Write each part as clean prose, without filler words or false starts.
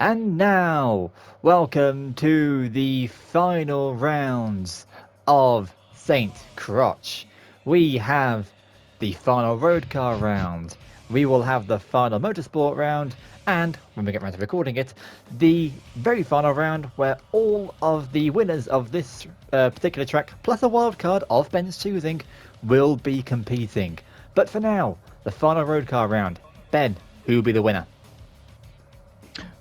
And now, welcome to the final rounds of St. Croix. We have the final road car round. We will have the final motorsport round, and when we get around to recording it, the very final round where all of the winners of this particular track, plus a wild card of Ben's choosing, will be competing. But for now, the final road car round. Ben, who will be the winner?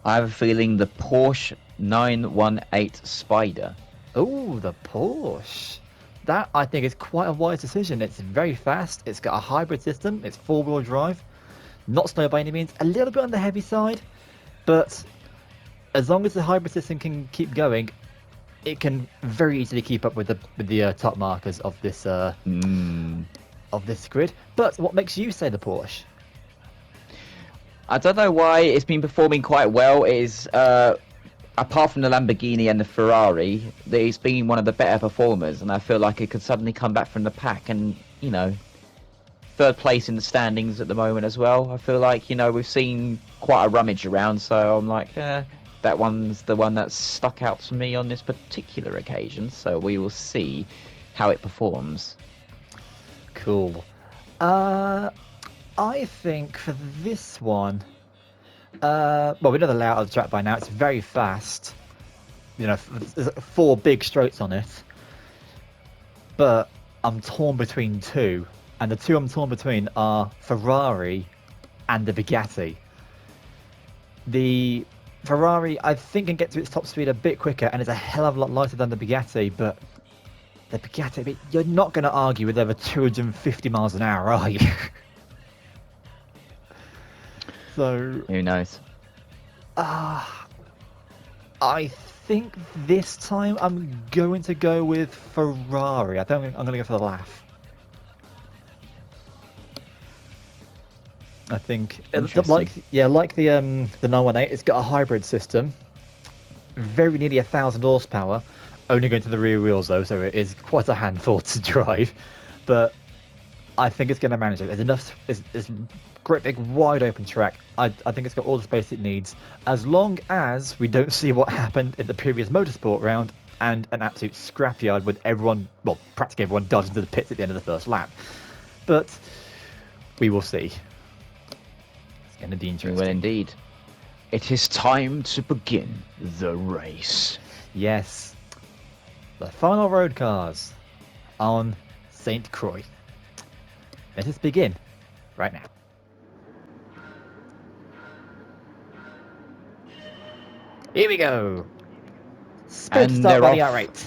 I have a feeling the Porsche 918 Spider. Oh, the Porsche. That, I think, is quite a wise decision. It's very fast. It's got a hybrid system. It's four-wheel drive. Not slow by any means. A little bit on the heavy side. But as long as the hybrid system can keep going, it can very easily keep up with the top markers of this grid. But what makes you say the Porsche? I don't know why it's been performing quite well. It is, apart from the Lamborghini and the Ferrari, it's been one of the better performers, and I feel like it could suddenly come back from the pack and, third place in the standings at the moment as well. I feel like, we've seen quite a rummage around, so I'm like, that one's the one that stuck out to me on this particular occasion, so we will see how it performs. Cool. I think for this one, well, we know the layout of the track by now. It's very fast. There's 4 big strokes on it. But I'm torn between 2. And the 2 I'm torn between are Ferrari and the Bugatti. The Ferrari, I think, can get to its top speed a bit quicker and is a hell of a lot lighter than the Bugatti. But the Bugatti, you're not going to argue with over 250 miles an hour, are you? So who knows? I think this time I'm going to go with Ferrari. I think I'm going to go for the laugh. I think like the 918, it's got a hybrid system, very nearly 1,000 horsepower, only going to the rear wheels though, so it is quite a handful to drive. But I think it's going to manage it. There's enough. It's great big wide open track. I think it's got all the space it needs, as long as we don't see what happened in the previous motorsport round and an absolute scrapyard with everyone, well, practically everyone dodged into the pits at the end of the first lap. But we will see. It's going to be interesting. Well, indeed. It is time to begin the race. Yes. The final road cars on St. Croix. Let us begin right now. Here we go. Spin start by the R8.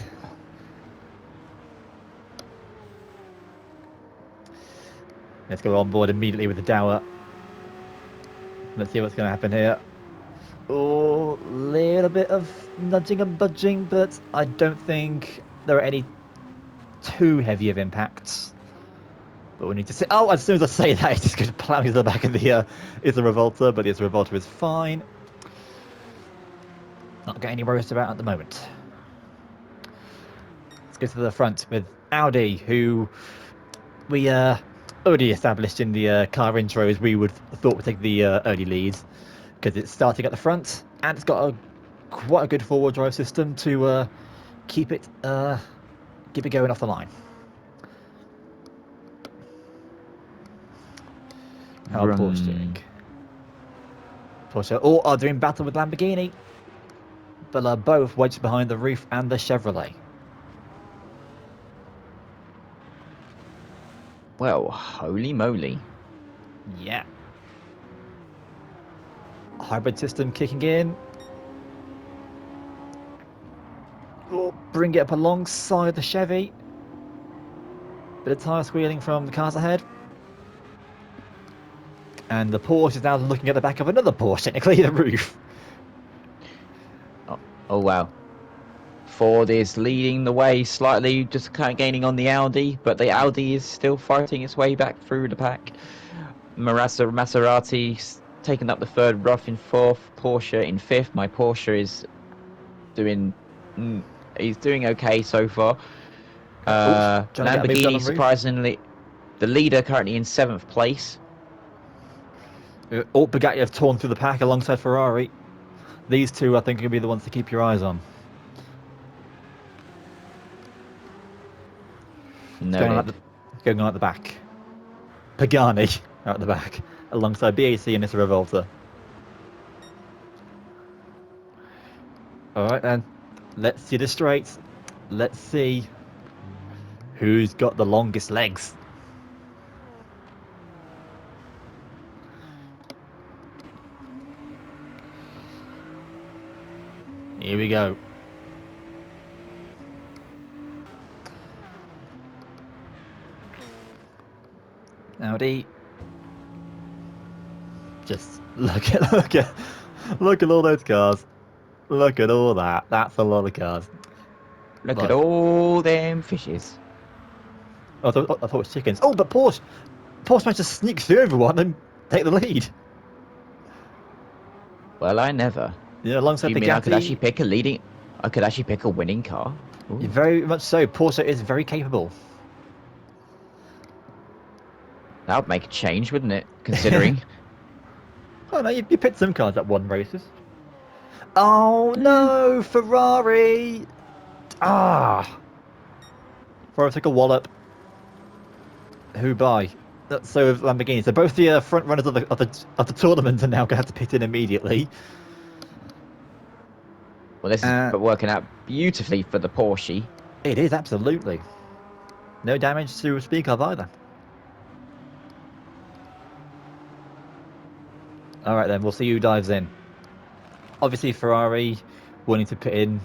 Let's go on board immediately with the Dower. Let's see what's going to happen here. Oh, little bit of nudging and budging, but I don't think there are any too heavy of impacts. But we need to see. Oh, as soon as I say that, it's just going to plow into the back of the Revolta, but the Revolta is fine. Not getting any worries about at the moment. Let's go to the front with Audi, who we already established in the car intros. We thought would take the early lead because it's starting at the front and it's got quite a good four-wheel drive system to keep it going off the line. How are Porsche doing? Porsche are doing battle with Lamborghini, but are both wedged behind the roof and the Chevrolet. Well, holy moly. Yeah. Hybrid system kicking in. Oh, bring it up alongside the Chevy. Bit of tyre squealing from the cars ahead. And the Porsche is now looking at the back of another Porsche, technically, the roof. Oh wow. Ford is leading the way slightly, just kind of gaining on the Audi, but the Audi is still fighting its way back through the pack. Maserati's taking up the third, rough in fourth, Porsche in fifth. My Porsche is doing okay so far. Lamborghini, surprisingly, the leader currently in 7th place. Bugatti have torn through the pack alongside Ferrari. These two, I think, are going to be the ones to keep your eyes on. It's Noted. going on at the back. Pagani out the back, alongside BAC and Mr. Revolta. Alright then, let's see the straights. Let's see who's got the longest legs. Here we go. Audi. Just look at all those cars. Look at all that. That's a lot of cars. Look at all them fishes. I thought it was chickens. Oh, but Porsche managed to sneak through everyone and take the lead. Well, I never. Yeah, alongside Do you the mean I could actually pick a winning car? Ooh. Very much so. Porsche is very capable. That would make a change, wouldn't it? Considering. Oh no, you picked some cars that won races. Oh no, Ferrari! Ah! Ferrari took a wallop. Who by? So with Lamborghini. So both the front runners of the tournament are now going to have to pit in immediately. Well, this is working out beautifully for the Porsche. It is, absolutely. No damage to speak of either. Alright then, we'll see who dives in. Obviously Ferrari wanting to pit in.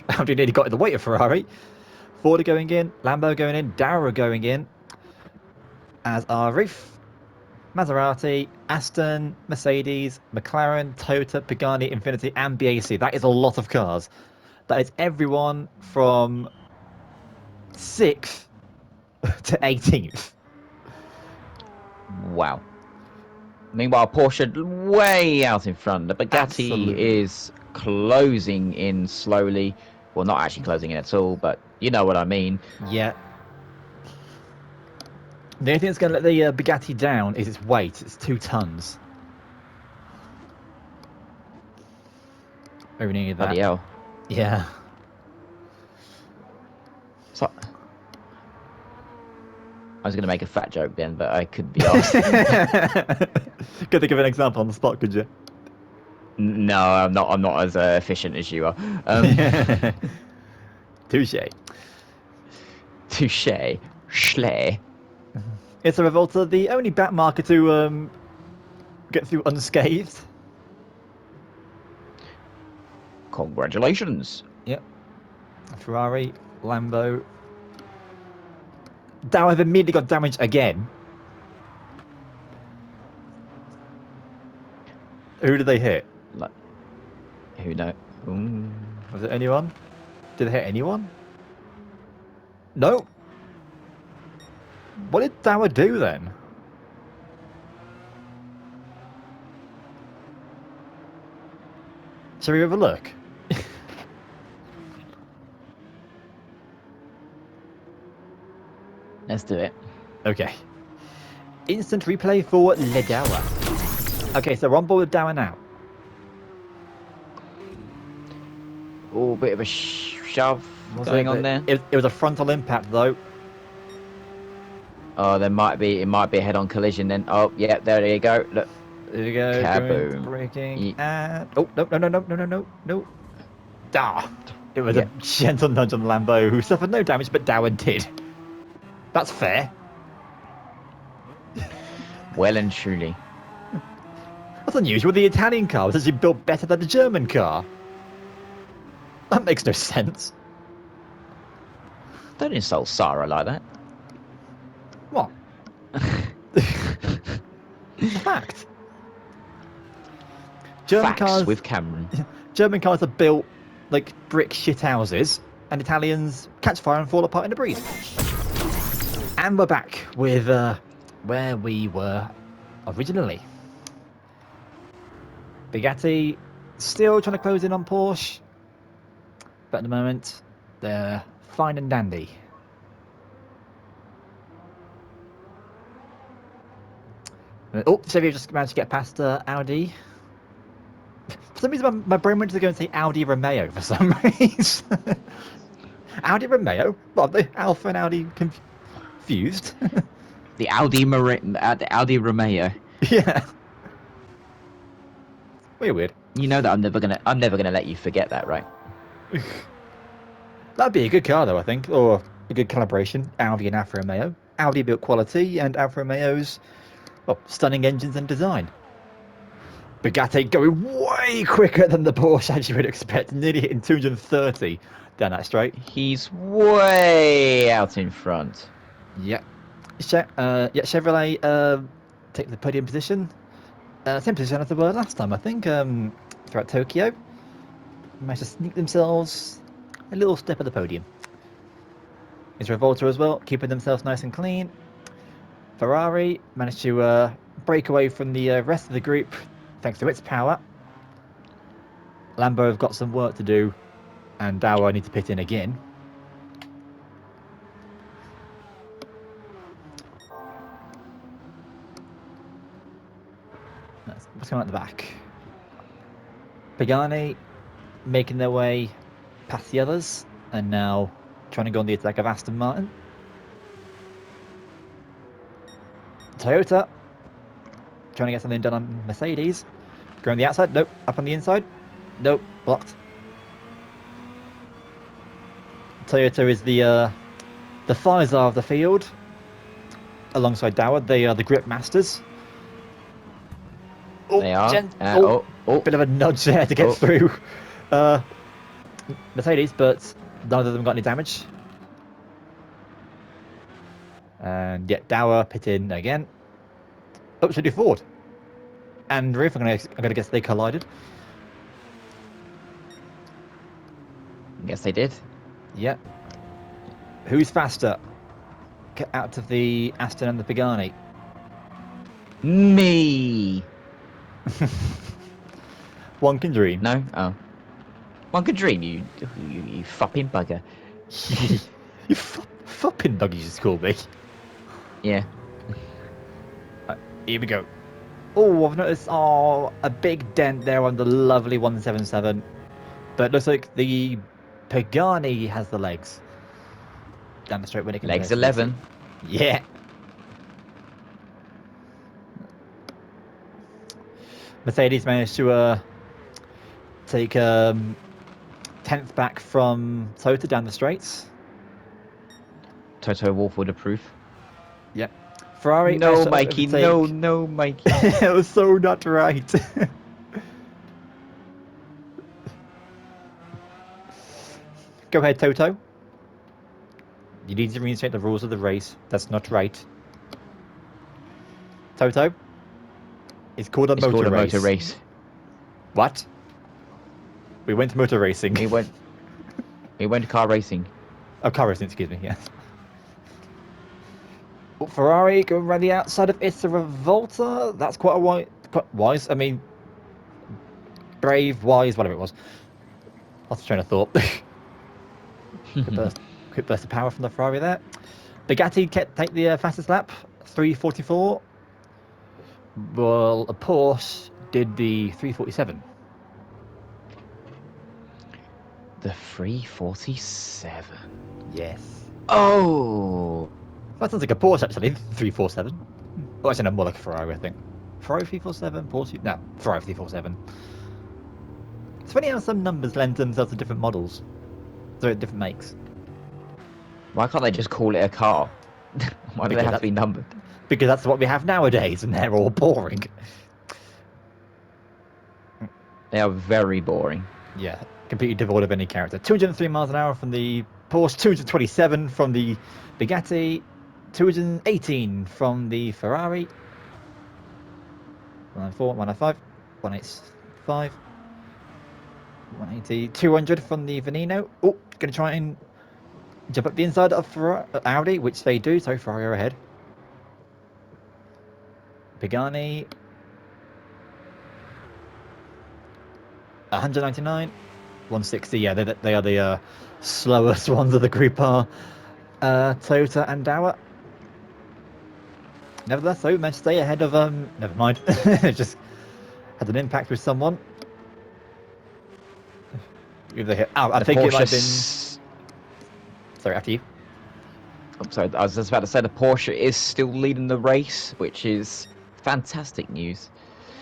Audi nearly got in the way of Ferrari. Ford are going in, Lambo going in, Dower going in. As are Reef, Maserati, Aston, Mercedes, McLaren, Toyota, Pagani, Infiniti and BAC. That is a lot of cars. That is everyone from 6th to 18th. Wow. Meanwhile, Porsche way out in front. The Bugatti Absolutely. is closing in slowly. Well, not actually closing in at all, but you know what I mean. Yeah. The only thing that's going to let the Bugatti down is its weight. It's 2 tons. Very needed that. Bloody hell. Yeah. So, I was going to make a fat joke then, but I couldn't be asked. Could think of an example on the spot, could you? No, I'm not. I'm not as efficient as you are. Touche. Touche. Schley. It's a Revolta, the only back marker to get through unscathed. Congratulations. Yep. Ferrari, Lambo. Dow have immediately got damaged again. Who did they hit? Like, who knows? Ooh. Was it anyone? Did they hit anyone? No. What did Dower do then? Shall we have a look? Let's do it. Okay. Instant replay for Ledower. Okay, so we're on board with Dower now. Oh, bit of a shove going on there. It was a frontal impact though. Oh, there might be. It might be a head-on collision then. Oh, yeah, there you go. Look. There you go. Kaboom. Braking. And oh no. Ah, it was a gentle nudge on the Lambo, who suffered no damage, but Dower did. That's fair. Well and truly. That's unusual. The Italian car was actually built better than the German car. That makes no sense. Don't insult Sarah like that. What? It's a fact. Facts with Cameron. German cars are built like brick shit houses, and Italians catch fire and fall apart in a breeze. And we're back with where we were originally. Bugatti still trying to close in on Porsche, but at the moment they're fine and dandy. Oh, Chevy just managed to get past Audi. For some reason, my brain went to go and say Audi Romeo for some reason. Audi Romeo? What, the Alpha and Audi confused? The Audi Romeo. Yeah. Weird. You know that I'm never gonna let you forget that, right? That'd be a good car, though, I think, or a good calibration. Audi and Alfa Romeo. Audi built quality, and Alfa Romeo's stunning engines and design. Bugatti going way quicker than the Porsche, as you would expect, nearly hitting 230 down that straight. He's way out in front. Yeah. Chevrolet take the podium position. Same position as they were last time, I think, throughout Tokyo. Managed to sneak themselves a little step at the podium. It's Revolta as well, keeping themselves nice and clean. Ferrari managed to break away from the rest of the group thanks to its power. Lambo have got some work to do, and Dower need to pit in again. What's going on at the back? Pagani making their way past the others, and now trying to go on the attack of Aston Martin. Toyota trying to get something done on Mercedes. Go on the outside, nope. Up on the inside, nope. Blocked. Toyota is the Pfizer of the field, alongside Dower. They are the grip masters. Oh, They are. Bit of a nudge there to get through Mercedes, but none of them got any damage. And yet Dower pit in again. Oh, should do Ford. And Riff, I'm gonna guess they collided. Guess they did. Yep. Who's faster? Get out of the Aston and the Pagani. Me. One can dream. No? Oh. One could dream, you fucking bugger. You fucking buggy, you just called me. Yeah. Here we go. Oh, I've noticed a big dent there on the lovely 177. But it looks like the Pagani has the legs. Down the straight when it can. Legs 11. Yeah. Mercedes managed to take 10th back from Toyota down the straights. Toto Wolff would approve. Yep. Ferrari. No, Mikey. No, Mikey. It was so not right. Go ahead, Toto. You need to reinstate the rules of the race. That's not right. Toto. It's called a motor race. What? We went to motor racing. We went to car racing. Oh, car racing, excuse me, yes. Oh, Ferrari going around the outside of Issa Revolta. That's quite wise. I mean, brave, wise, whatever it was. Lost train of thought. Quick burst of power from the Ferrari there. Bugatti take the fastest lap, 3:44. Well, a Porsche did the 3:47. The 347. Yes. Oh. That sounds like a Porsche actually. 347. Oh, actually, no, more like a Ferrari, I think. Ferrari 347, Porsche. No, Ferrari 347. It's funny how some numbers lend themselves to different models, so different makes. Why can't they just call it a car? Why do they have to be numbered? Because that's what we have nowadays, and they're all boring. They are very boring. Yeah, completely devoid of any character. 203 miles an hour from the Porsche, 227 from the Bugatti, 218 from the Ferrari. 194, 195, 185, 180, 200 from the Veneno. Oh, going to try and jump up the inside of Audi, which they do, so Ferrari are ahead. Pagani, 199, 160. Yeah, they are the slowest ones of the group. Are Toyota and Dower. Nevertheless, though, managed to stay ahead of Never mind. Just had an impact with someone. I The think it might Porsche. have been. Sorry, after you. I'm sorry, I was just about to say the Porsche is still leading the race, which is fantastic news.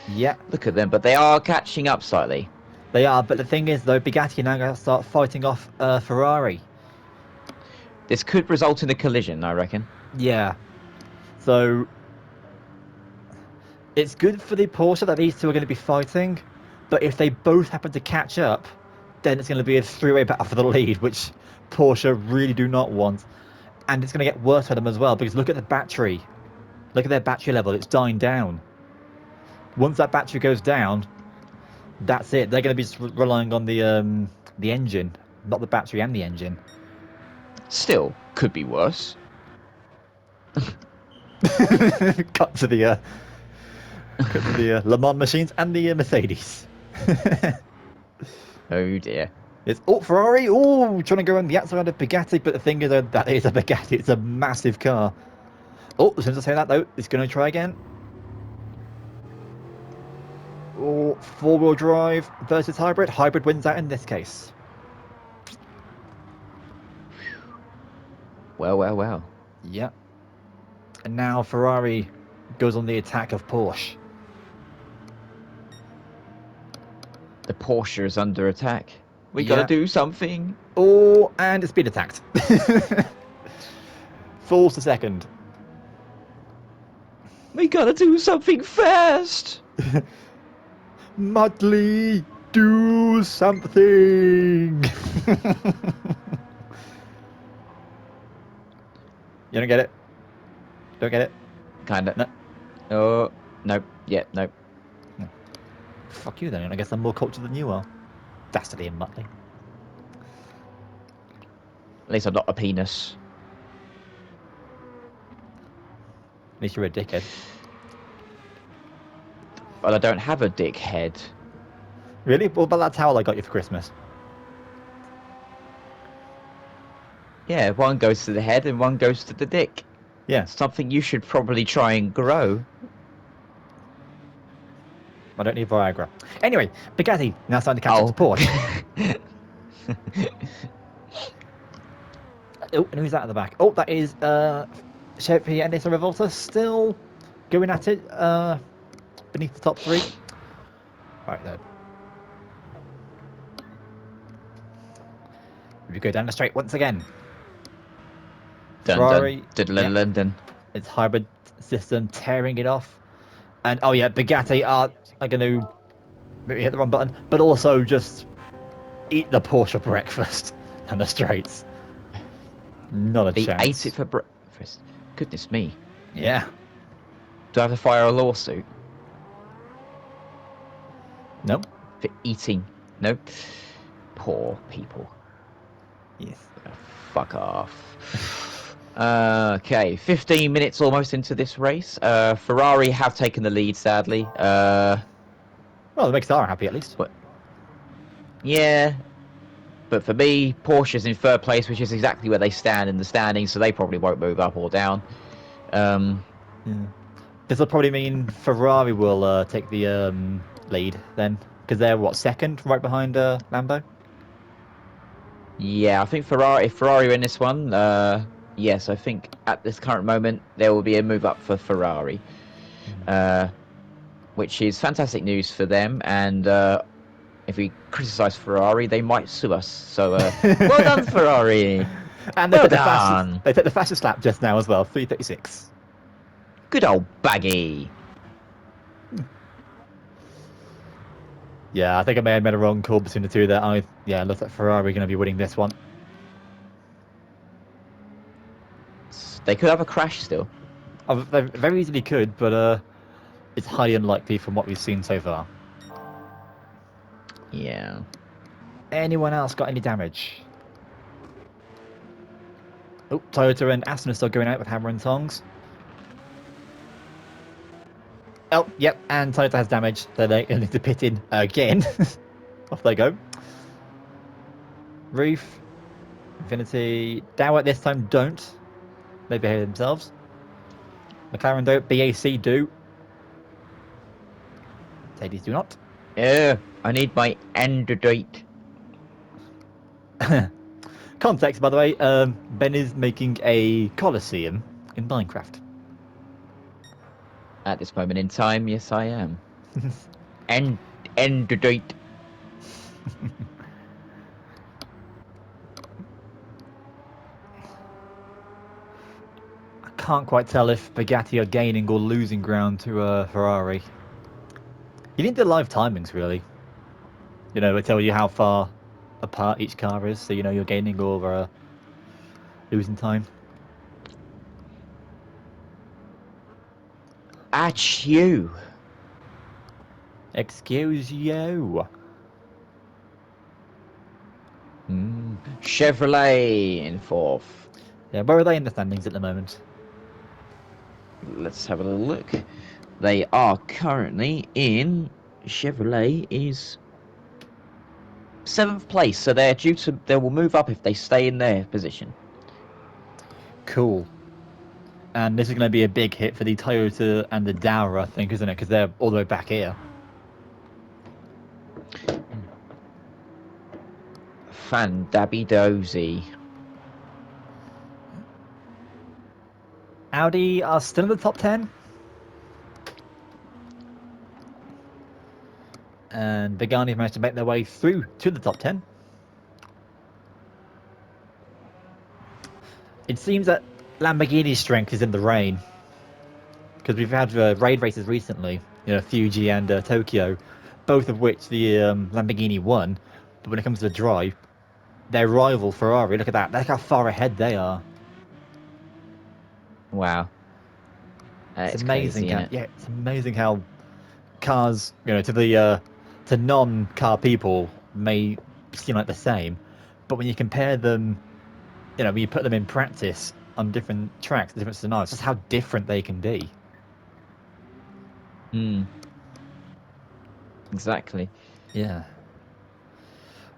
Yeah, Look at them, but they are catching up slightly. they are. But the thing is, though, Bugatti are now going to start fighting off Ferrari. This could result in a collision, I reckon. Yeah. So it's good for the Porsche that these two are going to be fighting, but if they both happen to catch up, then it's going to be a three-way battle for the lead, which Porsche really do not want. And it's going to get worse for them as well, because look at the battery. Look at their battery level. It's dying down. Once that battery goes down, that's it. They're going to be just relying on the engine, not the battery and the engine. Still, could be worse. Cut to the Le Mans machines and the Mercedes. Oh dear. It's Ferrari. Trying to go on the outside of Bugatti, but the thing is, that is a Bugatti. It's a massive car. As soon as I say that, though, it's going to try again. Four-wheel drive versus hybrid. Hybrid wins out in this case. Well, well, well. Yeah. And now Ferrari goes on the attack of Porsche. The Porsche is under attack. We Yeah. gotta do something. And it's been attacked. Falls to second. We gotta do something fast. Mudley, do something. You don't get it? Don't get it? Kinda. No. Oh, nope. Yeah, nope. No. Fuck you then. I guess I'm more cultured than you are. Dastardly and Mudley. At least I'm not a penis. At least you're a dickhead. But I don't have a dickhead. Really? What about that towel I got you for Christmas? Yeah, one goes to the head and one goes to the dick. Yeah. Something you should probably try and grow. I don't need Viagra. Anyway, Bugatti now starting to catch up to Porsche. And who's that at the back? That is Chevy and Nissan Revolta still going at it beneath the top three. Right then. We go down the straight once again. Ferrari, London. Its hybrid system tearing it off. And Bugatti are going to maybe hit the wrong button, but also just eat the Porsche breakfast and the straights. Not a They chance. ate it for breakfast. Goodness me. Yeah. Do I have to file a lawsuit? No. For eating? No. Poor people. Yes. Fuck off. Okay, 15 minutes almost into this race. Ferrari have taken the lead, sadly. Well, it makes Sarah happy at least. But yeah, but for me, Porsche's in third place, which is exactly where they stand in the standings, so they probably won't move up or down. Yeah. This will probably mean Ferrari will take the lead then, because they're second, right behind Lambo. Yeah, I think if Ferrari win this one, yes, I think at this current moment there will be a move up for Ferrari, which is fantastic news for them. And if we criticise Ferrari, they might sue us. So well done, Ferrari. And they Well took the fastest lap just now as well, 3:36. Good old baggy. Yeah, I think I may have made a wrong call between the two there. Looks like Ferrari going to be winning this one. They could have a crash still. They very easily could, but it's highly unlikely from what we've seen so far. Yeah. Anyone else got any damage? Toyota and Aston are still going out with hammer and tongs. Yep, and Toyota has damage, so they need to pit in again. Off they go. Roof, Infinity, Dower this time don't. They behave themselves. McLaren don't. BAC do. Mercedes do not. I need my android. Context, by the way, Ben is making a Colosseum in Minecraft. At this moment in time, yes, I am. And android. I can't quite tell if Bugatti are gaining or losing ground to Ferrari. You need the live timings, really. You know, it tell you how far apart each car is, so you know you're gaining or losing time. Achoo. Excuse you. Chevrolet in 4th. Yeah, where are they in the standings at the moment? Let's have a little look. They are currently in. Chevrolet is 7th place, so they're due to. They will move up if they stay in their position. Cool. And this is going to be a big hit for the Toyota and the Dower, I think, isn't it? Because they're all the way back here. Fandabby dozy. Audi are still in the top 10. And Pagani managed to make their way through to the top 10. It seems that Lamborghini's strength is in the rain. Because we've had raid races recently, you know, Fuji and Tokyo, both of which the Lamborghini won. But when it comes to the drive, their rival Ferrari, look at that. Look how far ahead they are. Wow. It's It's amazing crazy, how, isn't it? yeah, it's amazing how cars, you know, to non-car people may seem like the same, but when you compare them, you know, when you put them in practice on different tracks, different scenarios, just how different they can be. Exactly. Yeah.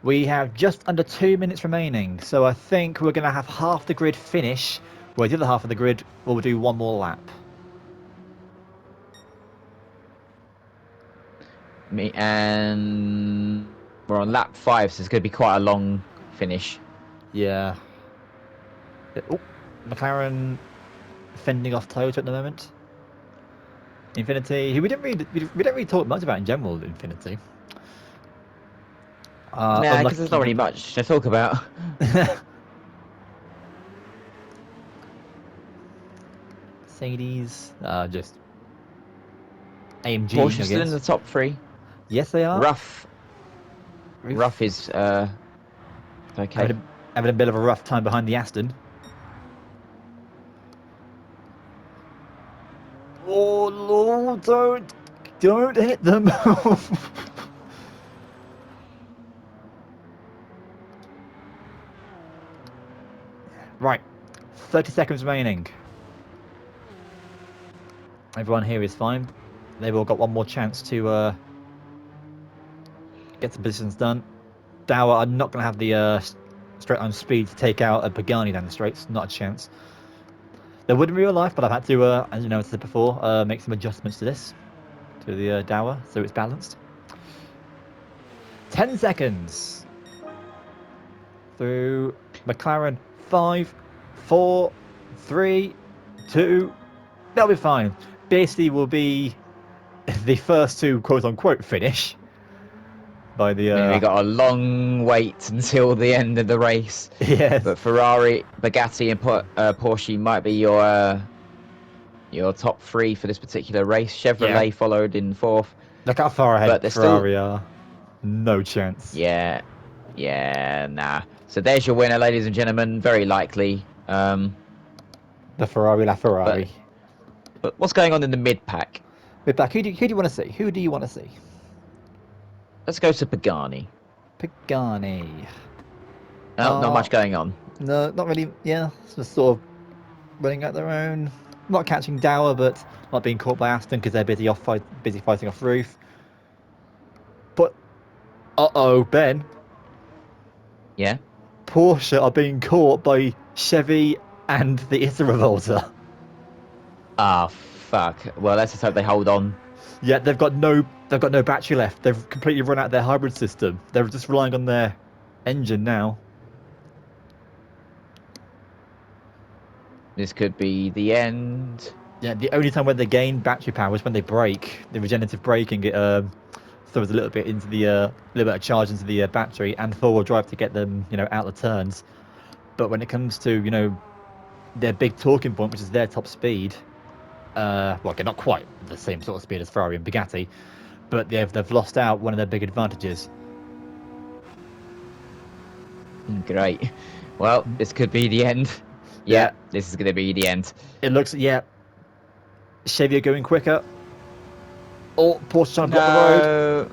We have just under 2 minutes remaining, so I think we're going to have half the grid finish, where the other half of the grid will do one more lap. And we're on lap 5, so it's going to be quite a long finish. Yeah. Oh, McLaren fending off Toyota at the moment. Infinity, who we don't really talk much about in general. Infinity. Nah, because there's not Unlucky. really much to talk about. Mercedes, just AMG, Porsche I still in the guess. top 3. Yes, they are. Rough is okay. Having a bit of a rough time behind the Aston. Oh Lord, don't hit them. Right, 30 seconds remaining. Everyone here is fine. They've all got one more chance to get some positions done. Dower are not going to have the straight on speed to take out a Pagani down the straights. Not a chance. They would in real life, but I've had to, as you know, I said before, make some adjustments to this, to the Dower, so it's balanced. 10 seconds. Through McLaren. 5, 4, 3, 2. They'll be fine. Basically, will be the first to quote-unquote finish. By the I mean, we got a long wait until the end of the race. yes. But Ferrari, Bugatti, and Porsche might be your top 3 for this particular race. Chevrolet followed in 4th. Look how far ahead But Ferrari are. No chance. Yeah, nah. So there's your winner, ladies and gentlemen. Very likely. The Ferrari La Ferrari. But what's going on in the mid pack? Mid pack. Who do you want to see? Who do you want to see? Let's go to Pagani. Pagani. Oh, not much going on. No, not really. Yeah, it's just sort of running out their own. Not catching Dower, but not being caught by Aston because they're busy fighting off roof. But Ben. Yeah. Porsche are being caught by Chevy and the Issa Revolta. Ah, fuck. Well, let's just hope they hold on. Yeah, they've got no battery left. They've completely run out their hybrid system. They're just relying on their engine now. This could be the end. Yeah, the only time when they gain battery power is when they brake. The regenerative braking it throws a little bit into the little bit of charge into the battery and four-wheel drive to get them, out the turns. But when it comes to their big talking point, which is their top speed, well, okay, not quite the same sort of speed as Ferrari and Bugatti, but they've lost out one of their big advantages. Great. Well, this could be the end. Yeah, this is going to be the end. It looks, Chevy are going quicker. Oh, Porsche trying to block the road.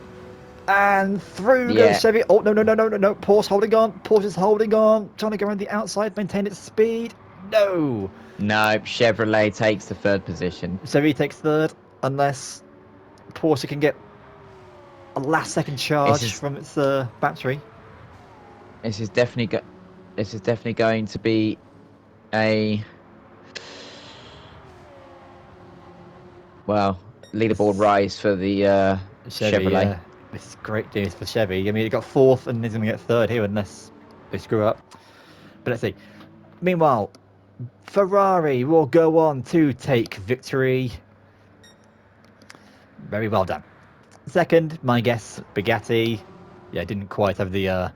And through goes Chevy. Oh, no. Porsche holding on. Porsche's holding on. Trying to go around the outside, maintain its speed. No. No, Chevrolet takes the third position. Chevy takes third, unless Porsche can get a last-second charge from its battery. This is definitely going to be a leaderboard rise for the Chevrolet. This is great news for Chevy. I mean, it got fourth and is going to get third here unless they screw up. But let's see. Meanwhile, Ferrari will go on to take victory. Very well done. Second, my guess, Bugatti. Yeah, didn't quite have the...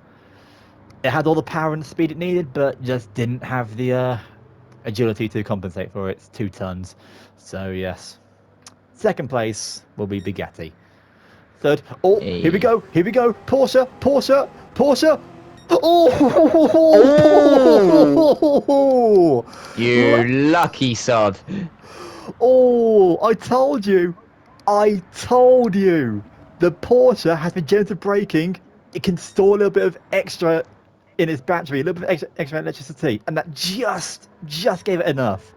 It had all the power and speed it needed, but just didn't have the agility to compensate for its 2 tons. So, yes. Second place will be Bugatti. Third. Oh, here we go. Porsche. Oh! You lucky sod. Oh, I told you. The Porsche has regenerative braking. It can store a little bit of extra in its battery, a little bit of extra electricity, and that just gave it enough.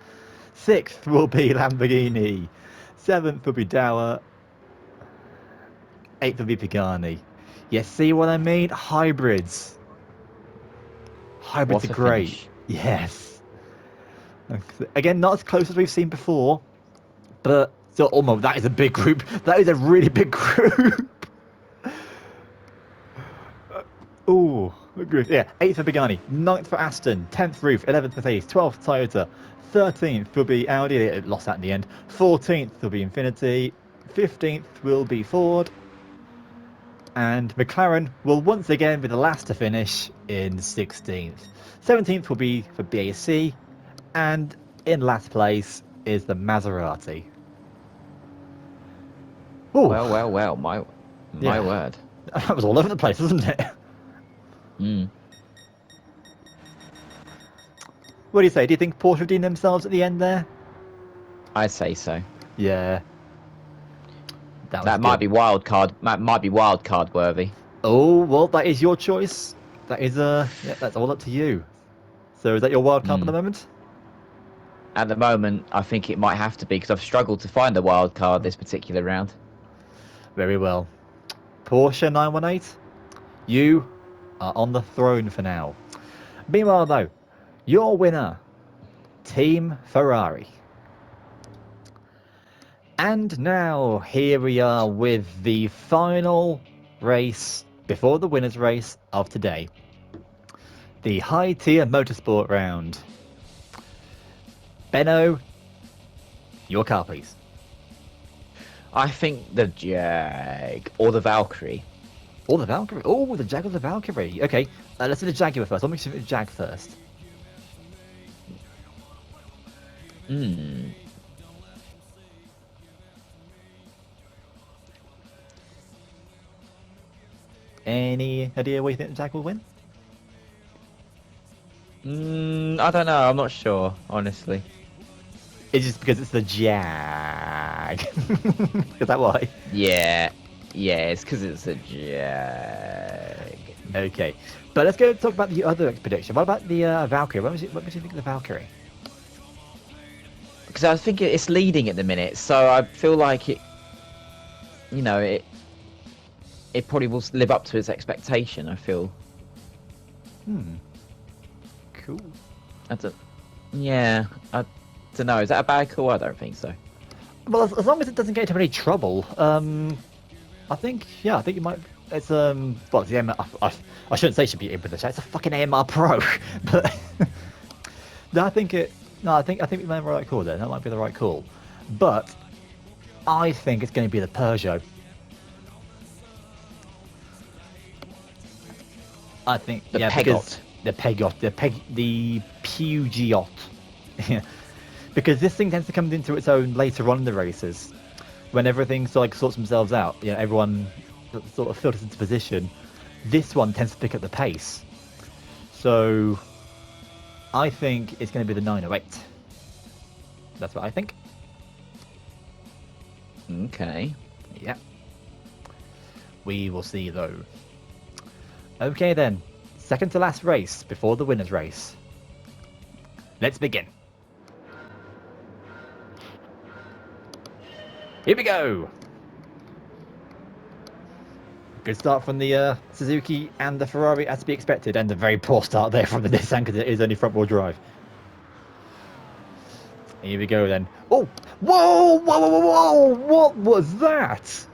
6th will be Lamborghini. 7th will be Dower. 8th will be Pagani. You see what I mean? Hybrids are great. Finish. Yes. Again, not as close as we've seen before, but still, almost. That is a big group. That is a really big group. Oh, yeah. 8th for Pagani, 9th for Aston, 10th Roof, 11th Mercedes, 12th Toyota, 13th will be Audi. It lost that in the end. 14th will be Infiniti, 15th will be Ford, and McLaren will once again be the last to finish in 16th. 17th will be for BAC, and in last place is the Maserati. Ooh. Well, my word. That was all over the place, wasn't it? What do you say? Do you think Porsche redeemed themselves at the end there? I'd say so. Yeah. That might be wild card. Might be wild card worthy. Oh well, that is your choice. That is that's all up to you. So is that your wild card for the moment? At the moment, I think it might have to be because I've struggled to find a wild card this particular round. Very well. Porsche 918, you are on the throne for now. Meanwhile, though, your winner, Team Ferrari. And now, here we are with the final race before the winner's race of today. The high-tier motorsport round. Benno, your car, please. I think the Jag or the Valkyrie. Oh, the Valkyrie. Oh, the Jag or the Valkyrie. Okay, let's do the Jaguar first. I'll make sure the Jag first. Any idea what you think the Jag will win? I don't know. I'm not sure, honestly. It's just because it's the Jag. Is that why? Yeah, it's because it's a Jag. Okay, but let's go talk about the other prediction. What about the Valkyrie? What makes you think of the Valkyrie? Because I think it's leading at the minute, so I feel like it probably will live up to its expectation. I feel. Cool. Yeah. don't know. Is that a bad call? I don't think so. Well, as long as it doesn't get into any trouble, I think you might. It's well, it's the I shouldn't say it should be in with the chat. It's a fucking AMR Pro, but no, I think it. No, I think we made the right call there. That might be the right call, but I think it's going to be the Peugeot. I think The because Peugeot. the Peugeot. Yeah, because this thing tends to come into its own later on in the races, when everything sorts themselves out. You know, everyone sort of filters into position. This one tends to pick up the pace, so I think it's going to be the 908. That's what I think. Okay. Yeah. We will see though. Okay then, second to last race before the winner's race. Let's begin. Here we go. Good start from the Suzuki and the Ferrari, as to be expected, and a very poor start there from the Nissan because it is only front-wheel drive. Here we go then. Oh! Whoa! Whoa! Whoa! Whoa! What was that?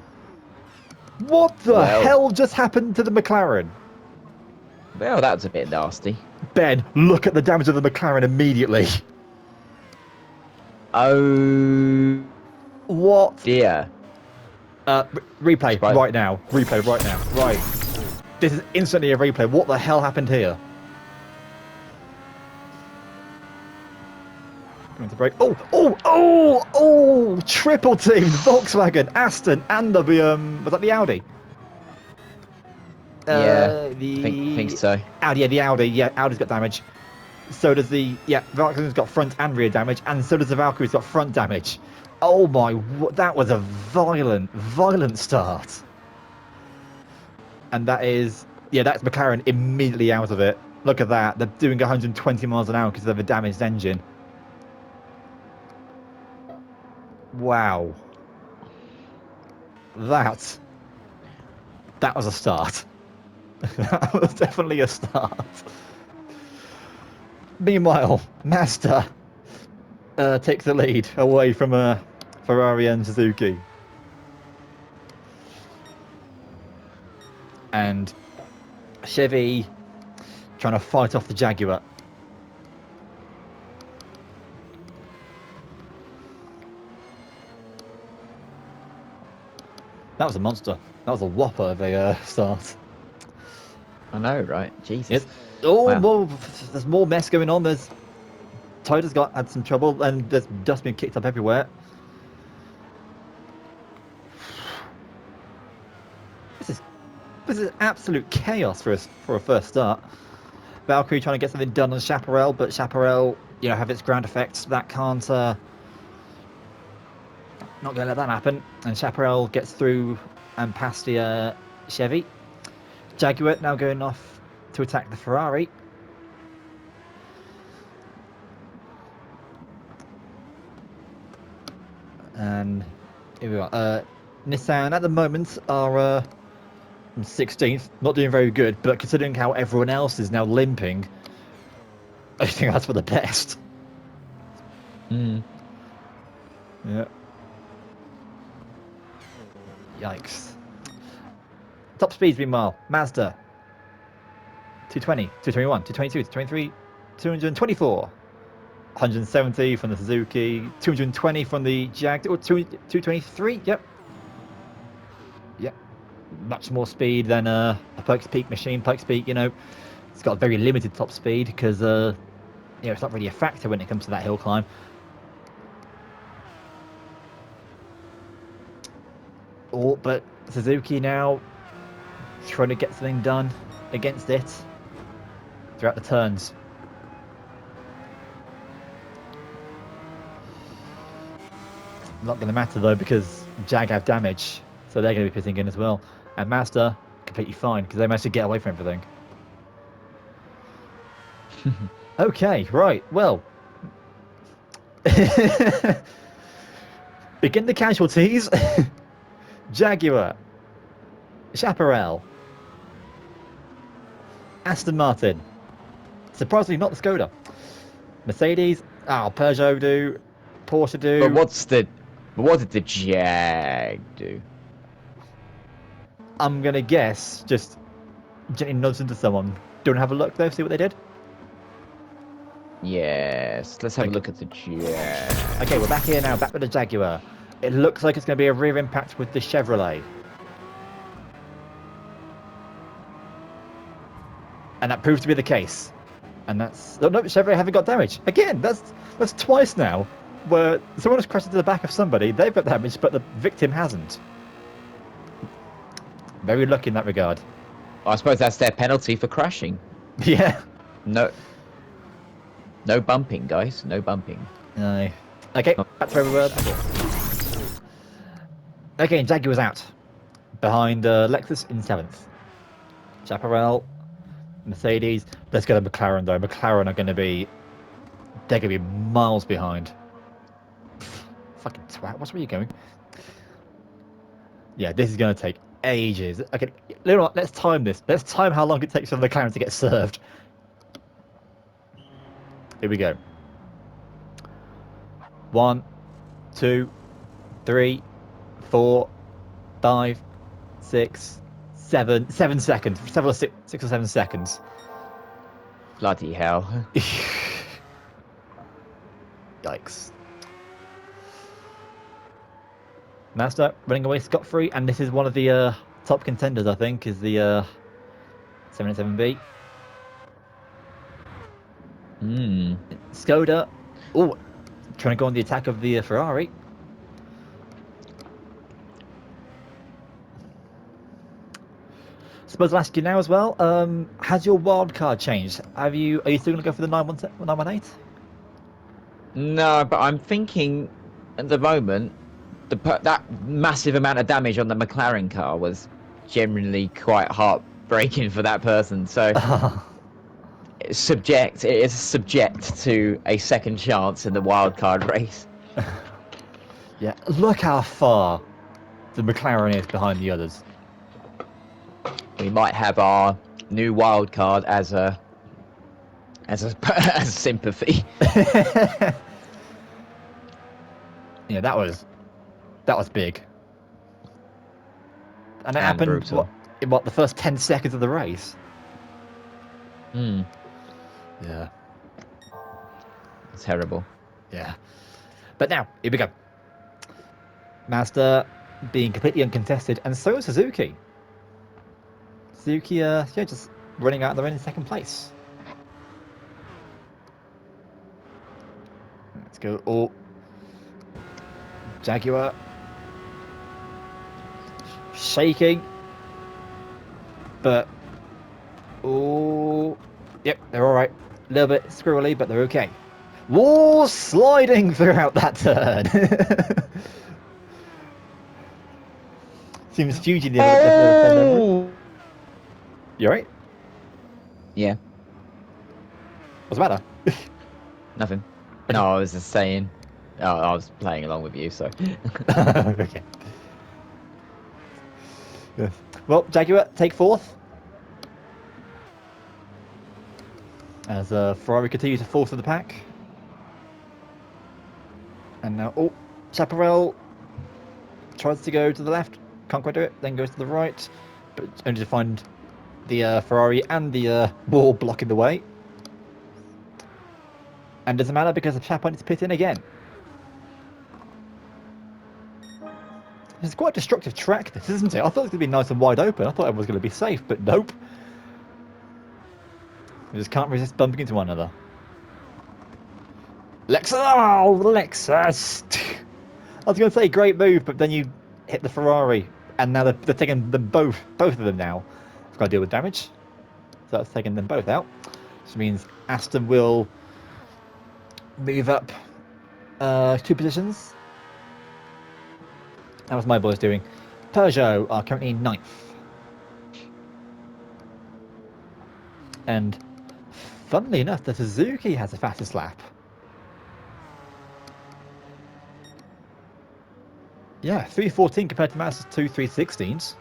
What the hell just happened to the McLaren? Well, that was a bit nasty. Ben, look at the damage of the McLaren immediately. Oh. What? Dear. Replay right now. Replay right now. Right. This is instantly a replay. What the hell happened here? Going to break. Oh! Oh! Oh! Oh! Triple team. Volkswagen, Aston, and the was that the Audi? Yeah. The think so. Audi. Yeah, the Audi. Yeah, Audi's got damage. So does the Volkswagen's got front and rear damage, and so does the Valkyrie's got front damage. Oh my! That was a violent start. And that is that's McLaren immediately out of it. Look at that. They're doing 120 miles an hour because of a damaged engine. Wow. That was a start. That was definitely a start. Meanwhile, Mazda takes the lead away from Ferrari and Suzuki. And Chevy trying to fight off the Jaguar. That was a monster. That was a whopper of a start. I know, right? Jesus. Yes. Oh, Wow. well, there's more mess going on. Toyota's had some trouble, and there's dust being kicked up everywhere. This is absolute chaos for a first start. Valkyrie trying to get something done on Chaparral, but Chaparral, have its ground effects. That can't. Not going to let that happen. And Chaparral gets through and past the Chevy. Jaguar now going off to attack the Ferrari. And here we are. Nissan at the moment are 16th, not doing very good, but considering how everyone else is now limping, I think that's for the best. Mm. Yeah. Yikes. Top speeds meanwhile. Mazda 220, 221, 222, 223, 224. 170 from the Suzuki, 220 from the Jag, or 223, yep. Much more speed than a Pikes Peak machine. Pikes Peak, it's got a very limited top speed because, it's not really a factor when it comes to that hill climb. Oh, but Suzuki now trying to get something done against it throughout the turns. Not going to matter though because Jag have damage, so they're going to be pitting in as well. And Mazda completely fine because they managed to get away from everything. Okay, right. Well, begin the casualties. Jaguar, Chaparral, Aston Martin. Surprisingly, not the Skoda. Mercedes. Peugeot do. Porsche do? But what did the Jag do? I'm gonna guess just gently nods into someone. Do you want to have a look though? See what they did. Yes, let's have a Okay. look at the Jag. Okay, we're back here now. Back with the Jaguar. It looks like it's going to be a rear impact with the Chevrolet. And that proves to be the case. And that's... Oh, no, Chevrolet haven't got damage. Again, that's twice now where someone has crashed into the back of somebody, they've got damage, but the victim hasn't. Very lucky in that regard. I suppose that's their penalty for crashing. Yeah. No bumping, guys. No bumping. No. Okay, back to where we were before. Okay, Jaguar's out. Behind Lexus in 7th. Chaparral, Mercedes. Let's go to McLaren though. McLaren are going to be... They're going to be miles behind. Fucking twat. Where are you going? Yeah, this is going to take ages. Okay, let's time this. Let's time how long it takes for the McLaren to get served. Here we go. 1, 2, 3, 4, 5, 6, 7. 7 seconds. 6 or 7 seconds. Bloody hell. Yikes. Mazda running away scot-free, and this is one of the top contenders, I think, is the 707B. Skoda. Oh, trying to go on the attack of the Ferrari. Suppose I'll ask you now as well. Has your wild card changed? Are you still going to go for the 918? No, but I'm thinking at the moment that massive amount of damage on the McLaren car was genuinely quite heartbreaking for that person. So it is subject to a second chance in the wildcard race. Yeah, look how far the McLaren is behind the others. We might have our new wildcard as a sympathy. Yeah, that was big. And it happened brutal. in the first 10 seconds of the race. Yeah. Terrible. Yeah. But now, here we go. Mazda being completely uncontested, and so is Suzuki. Suzuki, just running out there in second place. Let's go. Oh. Jaguar. Shaking. But. Oh. Yep, they're alright. A little bit squirrely, but they're okay. Whoa, sliding throughout that turn. Seems huge in the other. You alright? Yeah. What's the matter? Nothing. No, I was just saying. Oh, I was playing along with you, so. Okay. Yes. Well, Jaguar take 4th. As Ferrari continue to fall through the pack. And now, oh, Chaparral tries to go to the left. Can't quite do it. Then goes to the right. But only to find the Ferrari and the wall blocking the way. And doesn't matter because the chap went to pit in again. It's quite a destructive track, this, isn't it? I thought it was going to be nice and wide open. I thought everyone was going to be safe, but nope. We just can't resist bumping into one another. Lexus! Oh, Lexus! I was going to say great move, but then you hit the Ferrari, and now they're taking them both of them now. I've got to deal with damage. So that's taking them both out. Which means Aston will move up 2 positions. That was my boys doing. Peugeot are currently 9th. And funnily enough, the Suzuki has the fastest lap. Yeah, 3:14 compared to Mazda's 2 3:16s.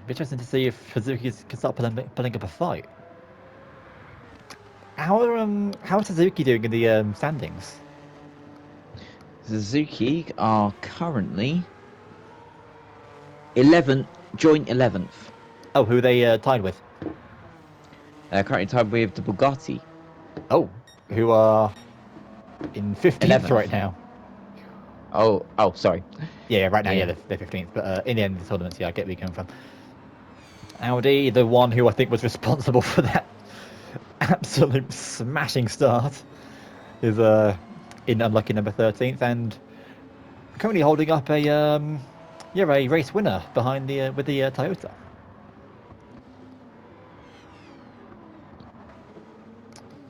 Be interesting to see if Suzuki can start pulling up a fight. How's Suzuki doing in the standings? Suzuki are currently 11th, joint 11th. Oh, who are they tied with? They're currently tied with the Bugatti. Oh, who are in 15th 11th. right now. Oh, sorry. Yeah, right now, Yeah. yeah, they're 15th. But in the end of the tournament, yeah, I get where you're coming from. Audi, the one who I think was responsible for that absolute smashing start, is in unlucky number 13th and currently holding up a race winner behind the with the Toyota.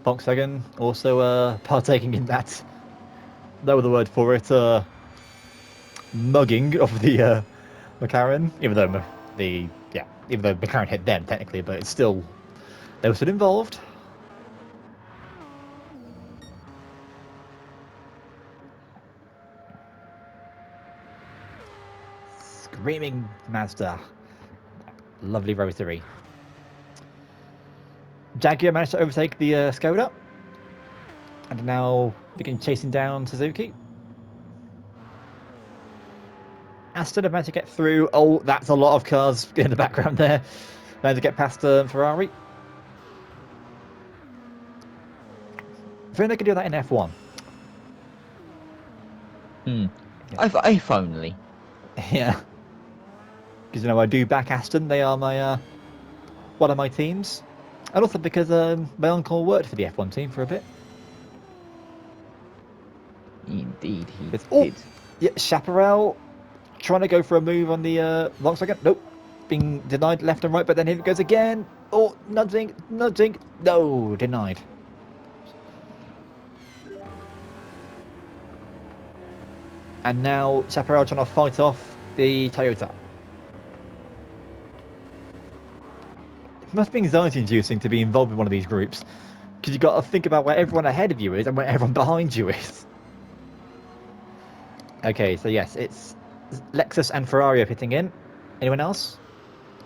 Volkswagen also partaking in that, no other word for it, mugging of the McLaren, even though McLaren hit them technically, but it's still, they were still involved. Screaming Mazda, lovely rotary. Jaguar managed to overtake the Skoda and now begin chasing down Suzuki. Aston have managed to get through. Oh, that's a lot of cars in the background there. Managed to get past Ferrari. I think they could do that in F1. Yeah. If only. Yeah. Because, I do back Aston. They are my one of my teams. And also because my uncle worked for the F1 team for a bit. Indeed, he Oh, did. yeah, Chaparral trying to go for a move on the Volkswagen. Nope. Being denied left and right, but then here it goes again. Oh, nudging. No, denied. And now Chaparral trying to fight off the Toyota. It must be anxiety inducing to be involved in one of these groups, because you've got to think about where everyone ahead of you is and where everyone behind you is. Okay, so yes, it's Lexus and Ferrari are pitting in. Anyone else?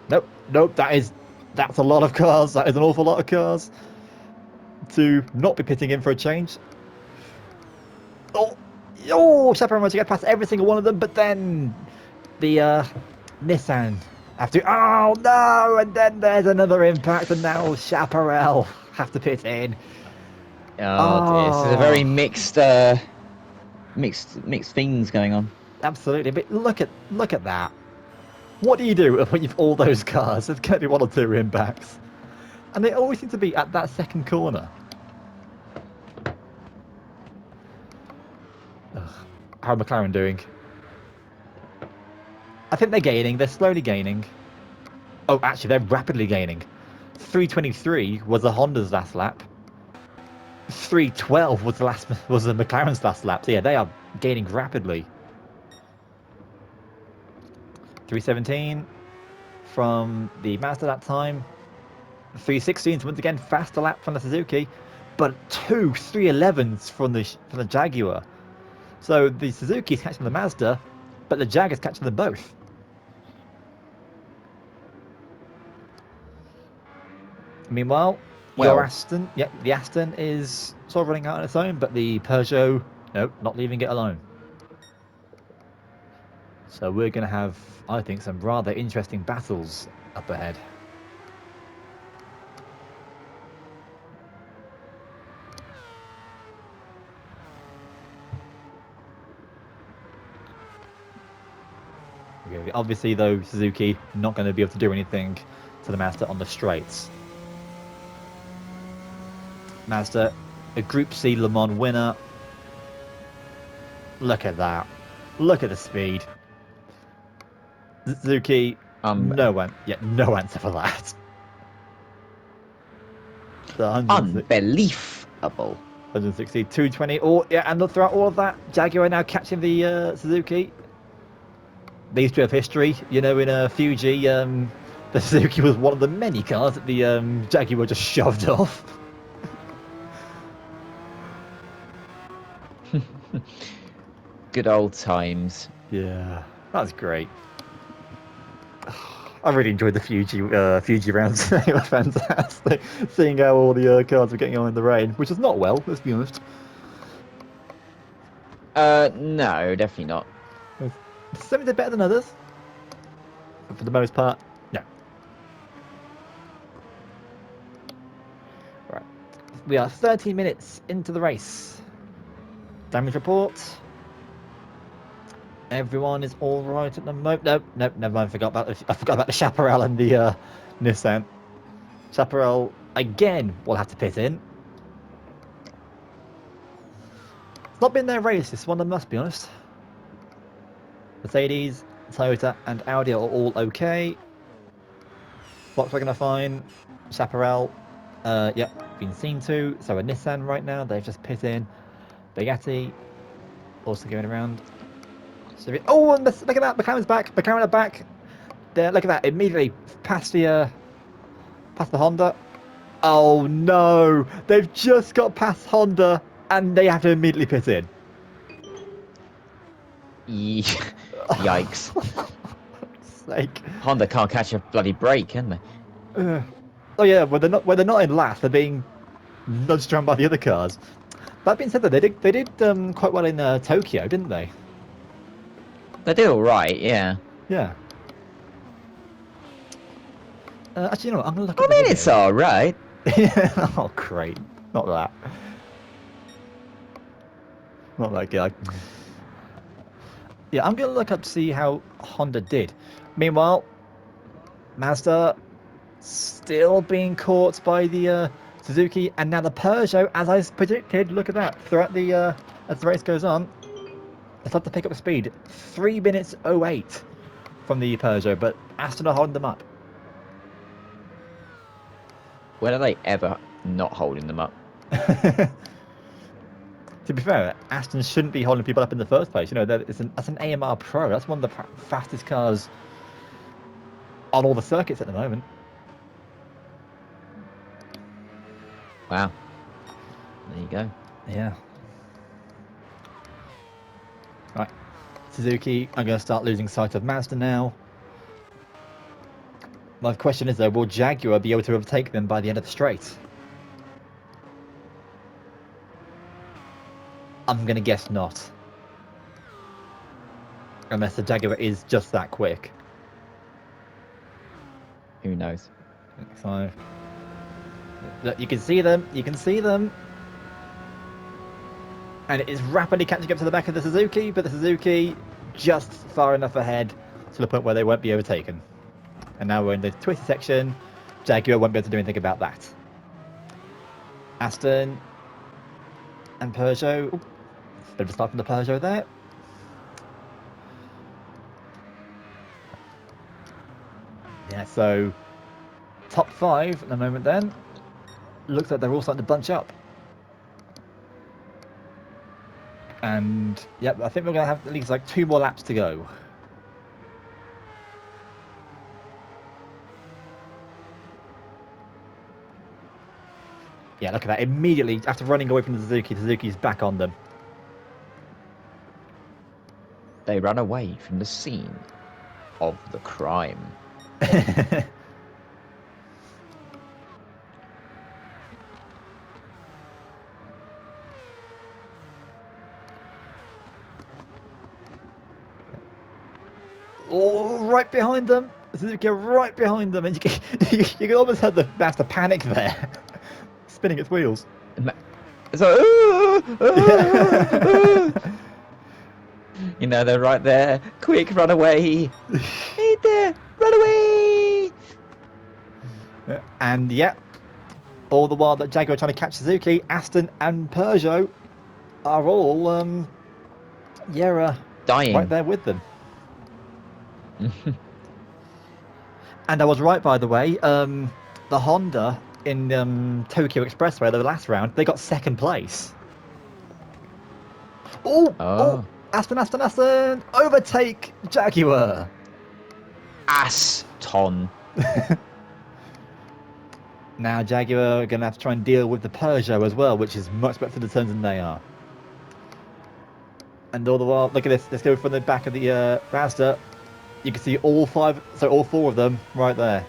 Nope. That's a lot of cars. That is an awful lot of cars to not be pitting in for a change. Chaparral managed to get past every single one of them, but then the Nissan have to. Oh no! And then there's another impact, and now Chaparral have to pit in. Oh dear, this is a very mixed things going on. Absolutely, but look at that. What do you do when you've all those cars? There's going to be one or two impacts, and they always seem to be at that second corner. Ugh. How are McLaren doing? I think they're gaining. They're slowly gaining. Oh, actually, they're rapidly gaining. 323 was the Honda's last lap. 312 was the McLaren's last lap. So yeah, they are gaining rapidly. 317 from the Mazda that time. 316 once again faster lap from the Suzuki, but 311s from the Jaguar. So the Suzuki's catching the Mazda, but the Jag is catching them both. Meanwhile, your Aston, the Aston is sort of running out on its own, but the Peugeot, nope, not leaving it alone. So we're going to have, I think, some rather interesting battles up ahead. Okay, obviously, though, Suzuki not going to be able to do anything to the Mazda on the straights. Mazda, a Group C Le Mans winner. Look at that. Look at the speed. Suzuki, no answer for that. Unbelievable. 160, 220. Oh, yeah, and throughout all of that, Jaguar now catching the Suzuki. These two have history. In Fuji, the Suzuki was one of the many cars that the Jaguar just shoved off. Good old times. Yeah, that's great. I really enjoyed the Fuji rounds. They were fantastic. Seeing how all the cars were getting on in the rain, which is not well, let's be honest. No, definitely not. Some did better than others, but for the most part, no. Right, we are 13 minutes into the race. Damage report. Everyone is all right at the moment. Nope, never mind. I forgot about the Chaparral and the Nissan. Chaparral again will have to pit in. It's not been their race, this one, I must be honest. Mercedes, Toyota, and Audi are all okay. Volkswagen are fine. Chaparral, yep, been seen to. So a Nissan right now, they've just pit in. Bugatti, also going around. Oh, and look at that, McLaren's back. McLaren are back. There, look at that, immediately past the Honda. Oh no, they've just got past Honda and they have to immediately pit in. Yikes. Sake. Honda can't catch a bloody break, can they? Oh yeah, when they're not in last, they're being nudged around by the other cars. That being said, though, they did quite well in Tokyo, didn't they? They did all right, yeah. Yeah. Actually, you know what? I'm gonna look. I mean, it's all right. Oh, great! Not that. Not that guy. Yeah, I'm gonna look up to see how Honda did. Meanwhile, Mazda still being caught by the Suzuki, and now the Peugeot, as I predicted. Look at that! Throughout the as the race goes on, they start to pick up speed. 3 minutes 08 from the Peugeot, but Aston are holding them up. When are they ever not holding them up? To be fair, Aston shouldn't be holding people up in the first place. You know, that's an AMR Pro. That's one of the fastest cars on all the circuits at the moment. Wow. There you go. Yeah. Right. Suzuki, I'm going to start losing sight of Mazda now. My question is, though, will Jaguar be able to overtake them by the end of the straight? I'm going to guess not. Unless the Jaguar is just that quick. Who knows? So, look, you can see them. You can see them. And it is rapidly catching up to the back of the Suzuki, but the Suzuki just far enough ahead to the point where they won't be overtaken. And now we're in the twisty section. Jaguar won't be able to do anything about that. Aston and Peugeot. Ooh, bit of a start from the Peugeot there. Yeah, so top 5 at the moment then. Looks like they're all starting to bunch up. And yep, I think we're going to have at least like 2 more laps to go. Yeah, look at that. Immediately after running away from the Suzuki, Suzuki's back on them. They run away from the scene of the crime. Oh, right behind them. Suzuki right behind them. And you can almost have the Mazda panic there. Spinning its wheels. So, you know, they're right there. Quick, run away. Hey there, run away. And yeah, all the while that Jaguar are trying to catch Suzuki, Aston and Peugeot are all, dying. right there with them. And I was right, by the way. The Honda in Tokyo Expressway, the last round, they got 2nd place. Oh, Aston, overtake Jaguar. Aston. Now Jaguar are going to have to try and deal with the Peugeot as well, which is much better for the turns than they are. And all the while, look at this. Let's go from the back of the Mazda. You can see all four of them right there.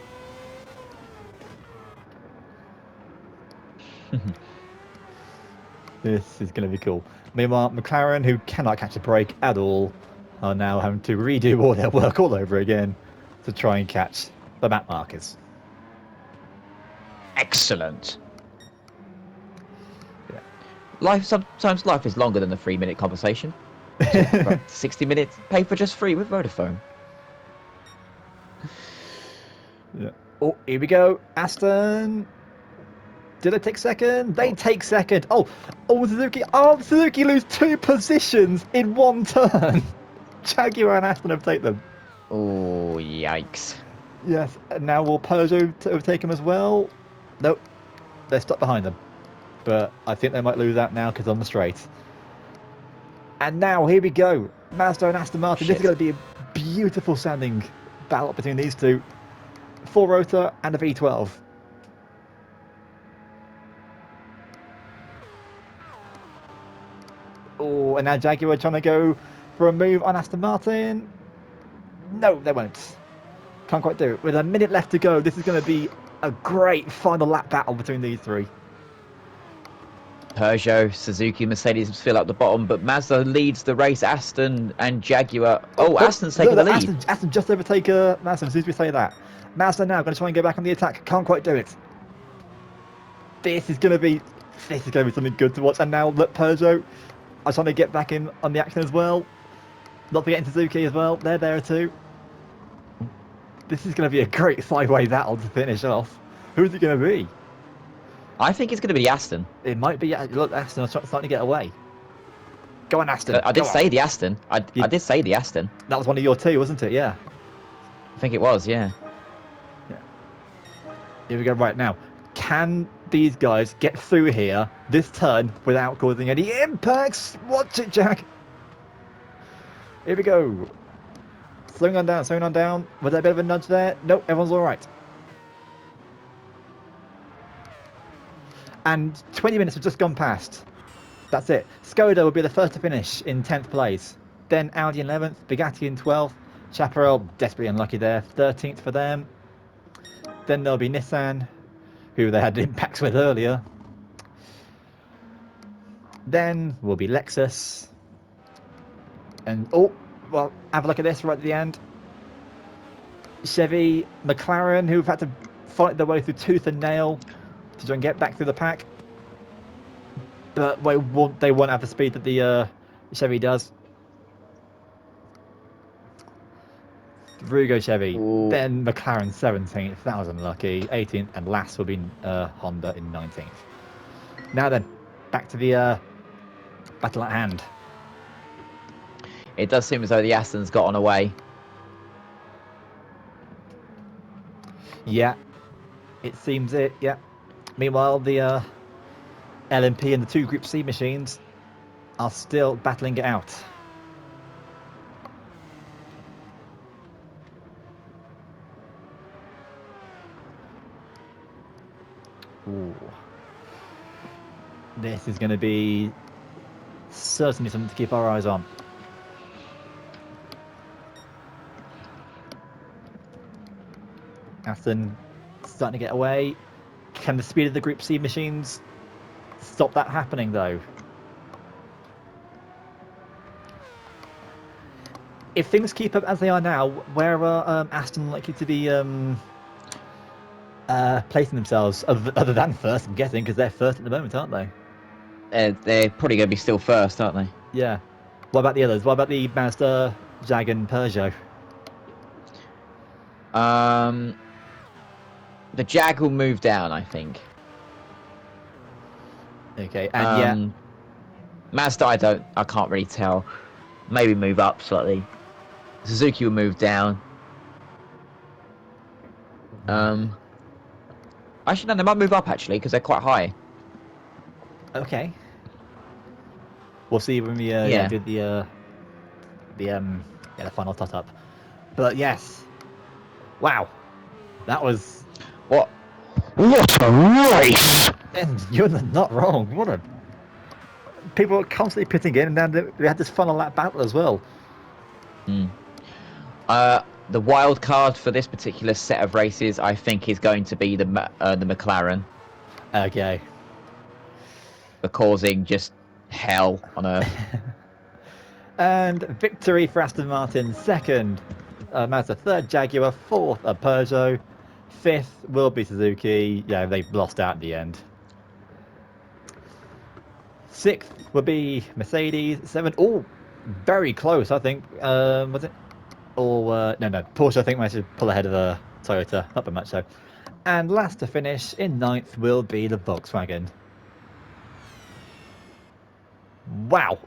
This is going to be cool. Meanwhile, McLaren, who cannot catch a break at all, are now having to redo all their work all over again to try and catch the map markers. Excellent. Yeah. Sometimes life is longer than a 3-minute conversation. 60 minutes, pay for just free with Vodafone. Yeah. Oh, here we go. Aston. Did they take second? They take second. Oh, Suzuki. Oh, Suzuki lose 2 positions in 1 turn. Jaguar and Aston overtake them. Oh, yikes. Yes, and now will Peugeot overtake them as well? Nope, they're stuck behind them. But I think they might lose out now because on the straight. And now, here we go. Mazda and Aston Martin. This is going to be a beautiful sounding battle between these two. 4-rotor and a V12. Oh, and now Jaguar trying to go for a move on Aston Martin. No, they won't. Can't quite do it. With a minute left to go, this is going to be a great final lap battle between these three. Peugeot, Suzuki, Mercedes fill up the bottom, but Mazda leads the race. Aston and Jaguar. Oh, Aston's taking the lead. Aston just overtake Mazda, as soon as we say that. Mazda now going to try and go back on the attack. Can't quite do it. This is going to be something good to watch. And now look, Peugeot are trying to get back in on the action as well. Not forgetting Suzuki as well. They're there too. This is going to be a great sideway battle to finish off. Who's it going to be? I think it's going to be Aston. It might be. Look, Aston are starting to get away. Go on, Aston. I did say the Aston. I did say the Aston. That was one of your two, wasn't it? Yeah. I think it was, yeah. Here we go right now. Can these guys get through here this turn without causing any impacts? Watch it, Jack. Here we go. Slowing on down. Was there a bit of a nudge there? Nope, everyone's all right. And 20 minutes have just gone past. That's it. Skoda will be the first to finish in 10th place. Then Audi in 11th, Bugatti in 12th. Chaparral, desperately unlucky there, 13th for them. Then there'll be Nissan, who they had impacts with earlier. Then will be Lexus. And, oh, well, have a look at this right at the end. Chevy, McLaren, who've had to fight their way through tooth and nail to try and get back through the pack. But they won't have the speed that the Chevy does. Rugo Chevy, Ooh. then McLaren 17th, that was unlucky, 18th, and last will be Honda in 19th. Now then, back to the battle at hand. It does seem as though the Aston's got on away. Yeah, it seems it, yeah. Meanwhile, the LMP and the 2 Group C machines are still battling it out. Ooh. This is going to be certainly something to keep our eyes on. Aston starting to get away. Can the speed of the Group C machines stop that happening, though? If things keep up as they are now, where are Aston likely to be placing themselves, other than first, I'm guessing, because they're first at the moment, aren't they? They're probably going to be still first, aren't they? Yeah. What about the others? What about the Mazda, Jag and Peugeot? The Jag will move down, I think. Okay, and yeah. Mazda, I can't really tell. Maybe move up slightly. Suzuki will move down. Actually, no, they might move up actually because they're quite high. Okay. We'll see when we do the final tot up. But yes, wow, that was what a race! And you're not wrong. What a people are constantly pitting in, and then we had this final lap battle as well. The wild card for this particular set of races, I think, is going to be the McLaren Okay. for causing just hell on earth. And victory for Aston Martin. Second, Mazda. Third, Jaguar. Fourth, a Peugeot. Fifth will be Suzuki. Yeah, they've lost out at the end. Sixth will be Mercedes. Seventh, oh, very close, I think. Was it? Or no, Porsche, I think, managed to pull ahead of Toyota. Not by much, so. And last to finish in ninth will be the Volkswagen. Wow.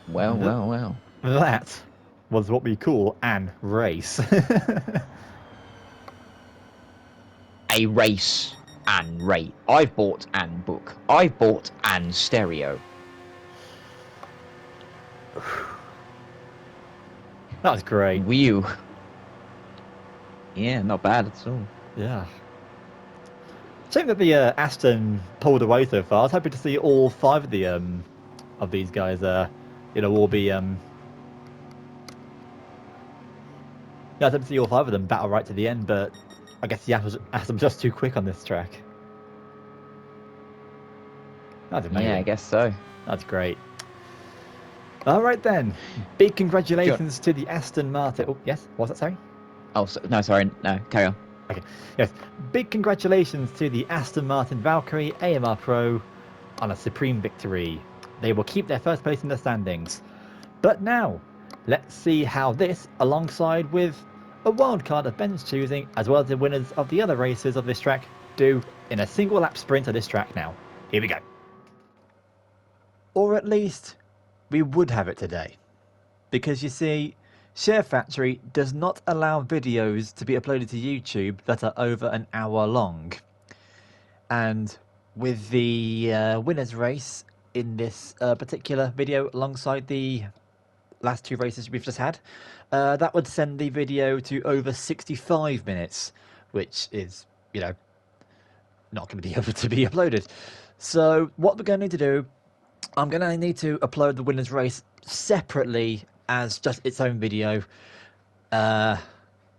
Well. That was what we call an race. A race and rate. I've bought an book. I've bought an stereo. That was great. Whew. Yeah, not bad at all. Yeah. Shame that the Aston pulled away so far. I was happy to see all five of the of these guys all be yeah, I was happy to see all five of them battle right to the end, but I guess the Aston was just too quick on this track. That's amazing. Yeah, I guess so. That's great. All right then. Big congratulations to the Aston Martin. Oh, yes. What's that, sorry? Oh, no, sorry. No, carry on. Okay. Yes. Big congratulations to the Aston Martin Valkyrie AMR Pro on a supreme victory. They will keep their first place in the standings. But now, let's see how this, alongside with a wildcard of Ben's choosing, as well as the winners of the other races of this track, do in a single lap sprint of this track now. Here we go. Or at least we would have it today. Because you see, Share Factory does not allow videos to be uploaded to YouTube that are over an hour long. And with the winners race in this particular video alongside the last two races we've just had, that would send the video to over 65 minutes, which is, not going to be able to be uploaded. So what we're going to need to do, I'm going to need to upload the winners race separately as just its own video. Yeah,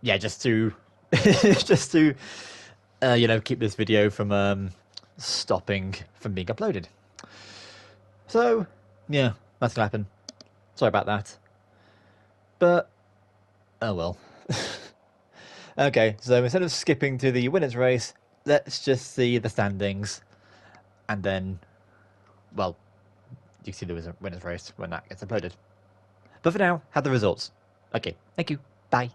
just to just to keep this video from stopping from being uploaded. So yeah, that's gonna happen. Sorry about that. But oh well. Okay, so instead of skipping to the winners race, let's just see the standings, and then, well, you can see the winners race when that gets uploaded. But for now, have the results. Okay, thank you. Bye.